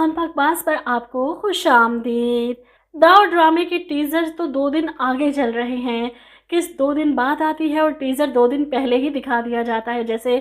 जहान पाकबाज पर आपको खुश आमदीद। दाव ड्रामे के टीजर तो 2 दिन आगे चल रहे हैं। किस 2 दिन बाद आती है और टीजर 2 दिन पहले ही दिखा दिया जाता है। जैसे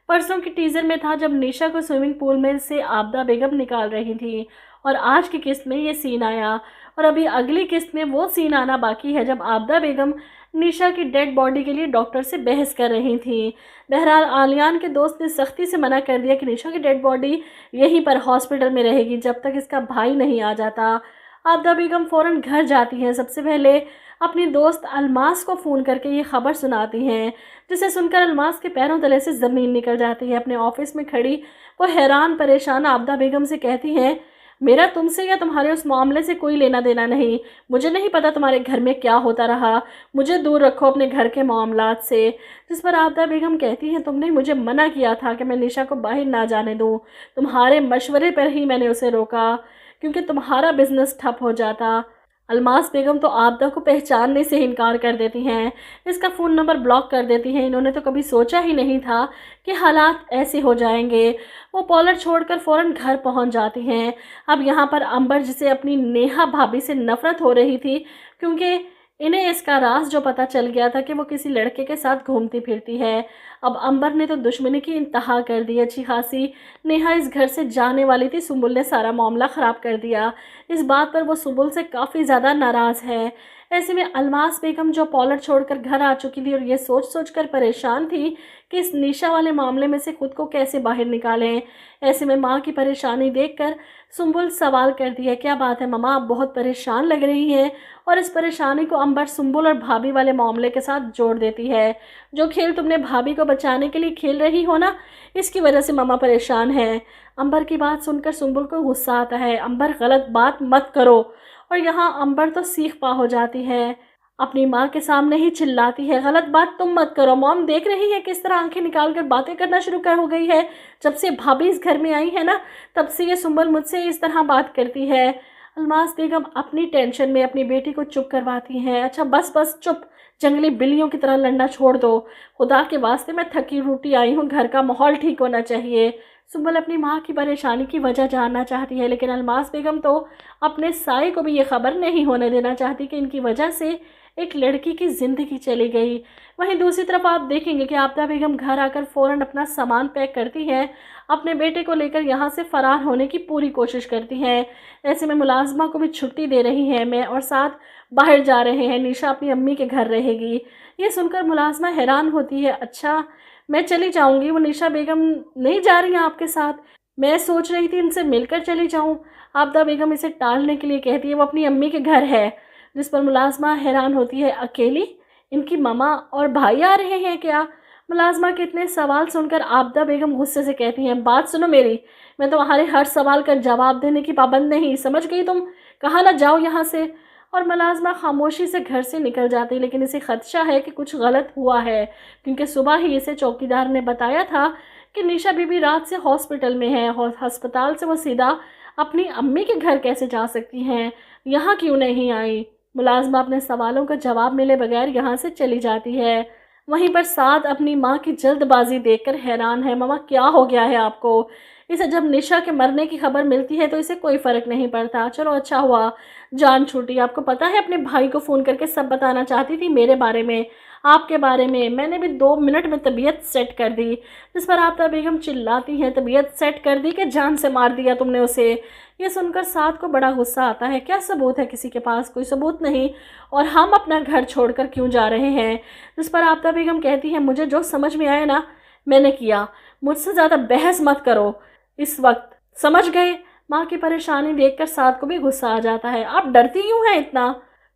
परसों के टीजर में था जब निशा को स्विमिंग पूल में से आबदा बेगम निकाल रही थी, और आज की किस्त में ये सीन आया, और अभी अगली किस्त में वो सीन आना बाकी है जब आबदा बेगम निशा की डेड बॉडी के लिए डॉक्टर से बहस कर रही थी। बहरहाल आलियान के दोस्त ने सख्ती से मना कर दिया कि निशा की डेड बॉडी यहीं पर हॉस्पिटल में रहेगी जब तक इसका भाई नहीं आ जाता। आबदा बेगम फ़ौरन घर जाती हैं। सबसे पहले अपनी दोस्त अलमास को फ़ोन करके ये खबर सुनाती हैं, जिसे सुनकर अलमास के पैरों तले से ज़मीन निकल जाती है। अपने ऑफिस में खड़ी वो हैरान परेशान आबदा बेगम से कहती हैं, मेरा तुमसे या तुम्हारे उस मामले से कोई लेना देना नहीं। मुझे नहीं पता तुम्हारे घर में क्या होता रहा। मुझे दूर रखो अपने घर के मामलात से। जिस पर आबदा बेगम कहती हैं, तुमने मुझे मना किया था कि मैं निशा को बाहर ना जाने दूँ। तुम्हारे मशवरे पर ही मैंने उसे रोका, क्योंकि तुम्हारा बिजनेस ठप हो जाता। अलमास बेगम तो आबदा को पहचानने से इनकार कर देती हैं, इसका फ़ोन नंबर ब्लॉक कर देती हैं। इन्होंने तो कभी सोचा ही नहीं था कि हालात ऐसे हो जाएंगे। वो पॉलर छोड़कर फ़ौरन घर पहुंच जाती हैं। अब यहाँ पर अंबर, जिसे अपनी नेहा भाभी से नफ़रत हो रही थी क्योंकि इन्हें इसका राज जो पता चल गया था कि वो किसी लड़के के साथ घूमती फिरती है, अब अंबर ने तो दुश्मनी की इंतहा कर दी। अच्छी खासी नेहा इस घर से जाने वाली थी, सुंबुल ने सारा मामला ख़राब कर दिया। इस बात पर वो सुंबुल से काफ़ी ज़्यादा नाराज़ है। ऐसे में अलमास बेगम जो पॉलर छोड़कर घर आ चुकी थी और ये सोच सोच कर परेशान थी कि इस निशा वाले मामले में से खुद को कैसे बाहर निकालें। ऐसे में माँ की परेशानी देखकर सुंबुल सवाल करती है, क्या बात है मम्मा, आप बहुत परेशान लग रही हैं। और इस परेशानी को अंबर सुंबुल और भाभी वाले मामले के साथ जोड़ देती है। जो खेल तुमने भाभी को बचाने के लिए खेल रही हो ना, इसकी वजह से मम्मा परेशान है। अंबर की बात सुनकर सुंबुल को गुस्सा आता है। अंबर, गलत बात मत करो। और यहाँ अंबर तो सीख पा हो जाती है, अपनी माँ के सामने ही चिल्लाती है, गलत बात तुम मत करो। मॉम देख रही है किस तरह आंखें निकाल कर बातें करना शुरू कर हो गई है। जब से भाभी इस घर में आई है ना, तब से ये सुंबल मुझसे इस तरह बात करती है। अलमास बेगम अपनी टेंशन में अपनी बेटी को चुप करवाती हैं। अच्छा बस बस चुप, जंगली बिल्लियों की तरह लड़ना छोड़ दो। खुदा के वास्ते मैं थकी रूटी आई हूँ, घर का माहौल ठीक होना चाहिए। सुंबल अपनी माँ की परेशानी की वजह जानना चाहती है, लेकिन अलमास बेगम तो अपने साई को भी ये खबर नहीं होने देना चाहती कि इनकी वजह से एक लड़की की ज़िंदगी चली गई। वहीं दूसरी तरफ आप देखेंगे कि आबदा बेगम घर आकर फ़ौरन अपना सामान पैक करती है, अपने बेटे को लेकर यहाँ से फ़रार होने की पूरी कोशिश करती हैं। ऐसे में मुलाजमा को भी छुट्टी दे रही है मैं, और साथ बाहर जा रहे हैं, निशा अपनी अम्मी के घर रहेगी। ये सुनकर मुलाजमा हैरान होती है, अच्छा मैं चली जाऊँगी, वो निशा बेगम नहीं जा रही हैं आपके साथ? मैं सोच रही थी इनसे मिलकर चली जाऊँ। आबदा बेगम इसे टालने के लिए कहती है वो अपनी अम्मी के घर है। जिस पर मुलाजमा हैरान होती है, अकेली? इनकी मामा और भाई आ रहे हैं क्या? मुलाजमा के इतने सवाल सुनकर आबदा बेगम गुस्से से कहती हैं, बात सुनो मेरी, मैं तुम्हारे हर सवाल का जवाब देने की पाबंद नहीं, समझ गई तुम? कहा ना जाओ यहाँ से। और मुलाजमा खामोशी से घर से निकल जाती, लेकिन इसे खदशा है कि कुछ गलत हुआ है, क्योंकि सुबह ही इसे चौकीदार ने बताया था कि निशा बीबी रात से हॉस्पिटल में है। अस्पताल से वो सीधा अपनी अम्मी के घर कैसे जा सकती हैं, यहाँ क्यों नहीं आई? मुलाजमा अपने सवालों का जवाब मिले बगैर यहाँ से चली जाती है। वहीं पर साद अपनी माँ की जल्दबाजी देखकर हैरान है, मामा क्या हो गया है आपको? इसे जब निशा के मरने की खबर मिलती है तो इसे कोई फ़र्क नहीं पड़ता। चलो अच्छा हुआ जान छूटी। आपको पता है अपने भाई को फ़ोन करके सब बताना चाहती थी मेरे बारे में, आपके बारे में। मैंने भी 2 मिनट में तबीयत सेट कर दी। जिस पर आबदा बेगम चिल्लाती हैं, तबीयत सेट कर दी कि जान से मार दिया तुमने उसे? ये सुनकर साद को बड़ा गुस्सा आता है, क्या सबूत है किसी के पास? कोई सबूत नहीं, और हम अपना घर छोड़कर क्यों जा रहे हैं? जिस पर आबदा बेगम कहती है, मुझे जो समझ में आया ना मैंने किया, मुझसे ज़्यादा बहस मत करो इस वक्त, समझ गए? माँ की परेशानी देखकर साद को भी गुस्सा आ जाता है, आप डरती क्यों हैं इतना?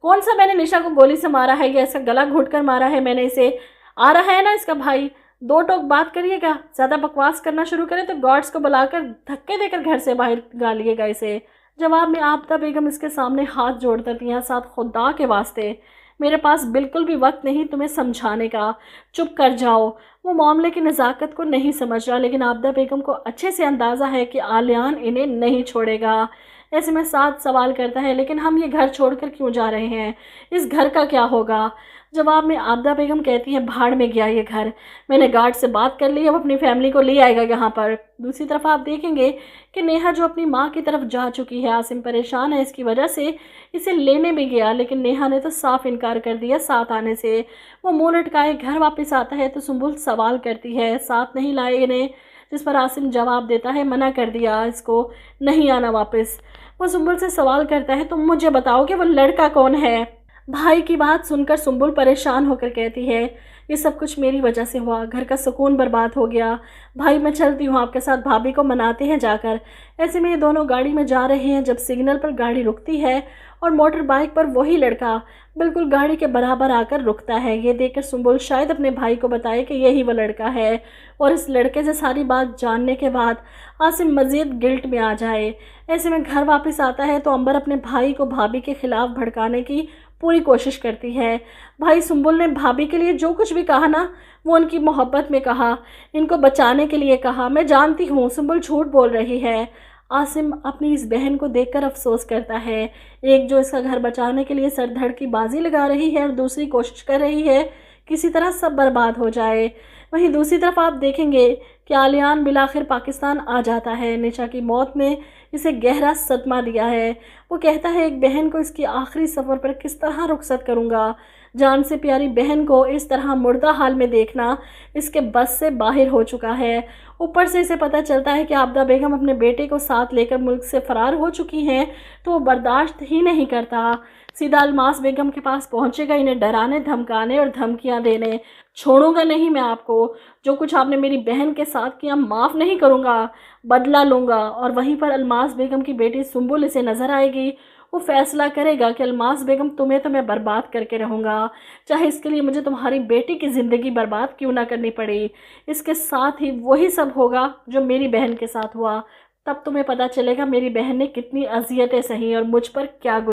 कौन सा मैंने निशा को गोली से मारा है या इसका गला घोट कर मारा है मैंने इसे? आ रहा है ना इसका भाई, 2 टोक बात करिएगा, ज़्यादा बकवास करना शुरू करे तो गार्ड्स को बुलाकर धक्के देकर घर से बाहर गालिएगा इसे। जवाब में आबदा बेगम इसके सामने हाथ जोड़ देती हैं, साथ खुदा के वास्ते मेरे पास बिल्कुल भी वक्त नहीं तुम्हें समझाने का, चुप कर जाओ। वो मामले की नज़ाकत को नहीं समझ रहा, लेकिन आबदा बेगम को अच्छे से अंदाज़ा है कि आलियान इन्हें नहीं छोड़ेगा। ایسے میں سعد سوال کرتا ہے لیکن ہم یہ گھر چھوڑ کر کیوں جا رہے ہیں، اس گھر کا کیا ہوگا؟ جواب میں عابدہ بیگم کہتی ہے بھاڑ میں گیا یہ گھر، میں نے گارڈ سے بات کر لی، اب اپنی فیملی کو لے آئے گا یہاں پر۔ دوسری طرف آپ دیکھیں گے کہ نیہا جو اپنی ماں کی طرف جا چکی ہے، عاصم پریشان ہے اس کی وجہ سے، اسے لینے بھی گیا لیکن نیہا نے تو صاف انکار کر دیا ساتھ آنے سے۔ وہ منہ لٹکائے گھر واپس آتا ہے تو سنبل سوال کرتی ہے ساتھ نہیں لائے انہیں، جس پر عاصم جواب دیتا ہے منع کر دیا اس کو نہیں آنا واپس۔ وہ سنبل سے سوال کرتا ہے تم مجھے بتاؤ کہ وہ لڑکا کون ہے؟ بھائی کی بات سن کر سنبل پریشان ہو کر کہتی ہے یہ سب کچھ میری وجہ سے ہوا، گھر کا سکون برباد ہو گیا۔ بھائی میں چلتی ہوں آپ کے ساتھ، بھابھی کو مناتے ہیں جا کر۔ ایسے میں یہ دونوں گاڑی میں جا رہے ہیں جب سگنل پر گاڑی رکتی ہے اور موٹر بائیک پر وہی لڑکا بالکل گاڑی کے برابر آ کر رکتا ہے۔ یہ دیکھ کر سنبل شاید اپنے بھائی کو بتائے کہ یہی وہ لڑکا ہے اور اس لڑکے سے ساری بات جاننے کے بعد عاصم مزید گلٹ میں آ جائے۔ ایسے میں گھر واپس آتا ہے تو عنبر اپنے بھائی کو بھابھی کے خلاف بھڑکانے کی پوری کوشش کرتی ہے۔ بھائی سنبل نے بھابھی کے لیے جو کچھ بھی کہا نا وہ ان کی محبت میں کہا، ان کو بچانے کے لیے کہا، میں جانتی ہوں سنبل جھوٹ بول رہی ہے۔ عاصم اپنی اس بہن کو دیکھ کر افسوس کرتا ہے، ایک جو اس کا گھر بچانے کے لیے سر دھڑ کی بازی لگا رہی ہے اور دوسری کوشش کر رہی ہے کسی طرح سب برباد ہو جائے۔ وہیں دوسری طرف آپ دیکھیں گے کہ علیان بالآخر پاکستان آ جاتا ہے۔ نشا کی موت نے اسے گہرا صدمہ دیا ہے۔ وہ کہتا ہے ایک بہن کو اس کی آخری سفر پر کس طرح رخصت کروں گا، جان سے پیاری بہن کو اس طرح مردہ حال میں دیکھنا اس کے بس سے باہر ہو چکا ہے۔ اوپر سے اسے پتہ چلتا ہے کہ عابدہ بیگم اپنے بیٹے کو ساتھ لے کر ملک سے فرار ہو چکی ہیں تو وہ برداشت ہی نہیں کرتا، سیدھا الماس بیگم کے پاس پہنچے گا انہیں ڈرانے دھمکانے اور دھمکیاں دینے۔ چھوڑوں گا نہیں میں آپ کو، جو کچھ آپ نے میری بہن کے ساتھ کیا معاف نہیں کروں گا، بدلہ لوں گا۔ اور وہیں پر الماس بیگم کی بیٹی سنبل اسے نظر آئے گی، وہ فیصلہ کرے گا کہ الماس بیگم تمہیں تو میں برباد کر کے رہوں گا، چاہے اس کے لیے مجھے تمہاری بیٹی کی زندگی برباد کیوں نہ کرنی پڑے۔ اس کے ساتھ ہی وہی سب ہوگا جو میری بہن کے ساتھ ہوا، تب تمہیں پتہ چلے گا میری بہن نے کتنی اذیتیں سہیں اور مجھ پر کیا